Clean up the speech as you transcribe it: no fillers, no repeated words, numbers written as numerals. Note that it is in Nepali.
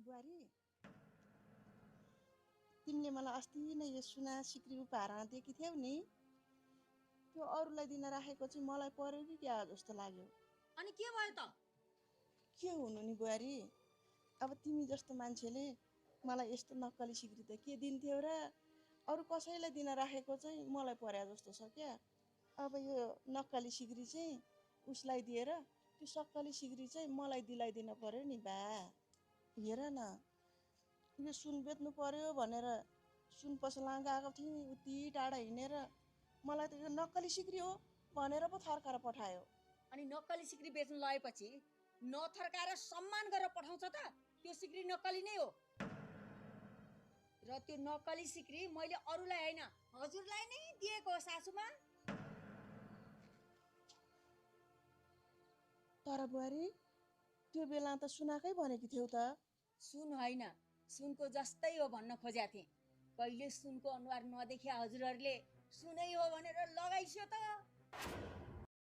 बुहारी तिमीले मलाई अस्ति नै यो सुना सिक्री उपहार दिएकी थियौ नि त्यो अरूलाई दिन राखेको चाहिँ मलाई पर्यो कि क्या जस्तो लाग्यो। अनि के भयो त? के हुनु नि बुहारी, अब तिमी जस्तो मान्छेले मलाई यस्तो नक्कली सिक्री त के दिन्थ्यौ र अरू कसैलाई दिन राखेको चाहिँ मलाई पर्या जस्तो छ क्या। अब यो नक्कली सिक्री चाहिँ उसलाई दिएर त्यो सक्कली सिक्री चाहिँ मलाई दिलाइदिन पर्यो नि बा। हेर न, यो सुन बेच्नु पर्यो भनेर सुन पसलमा गएको थिएँ, उति टाढा हिँडेर मलाई त यो नक्कली सिक्री हो भनेर पो थर्काएर पठायो। अनि नक्कली सिक्री बेच्न लगेपछि नथर्काएर सम्मान गरेर पठाउँछ त? त्यो सिक्री नक्कली नै हो। र त्यो नक्कली सिक्री मैले अरूलाई हैन हजुरलाई नै दिएको हो सासूमा। तर बुहारी त्यो बेला त सुनाकै भनेकी थियौ त। सुन हैन, सुनको जस्तै हो भन्न खोजेको थिएँ। कहिले सुनको अनुहार नदेखे हजुरहरूले सुनै हो भनेर लगाइस्यो त।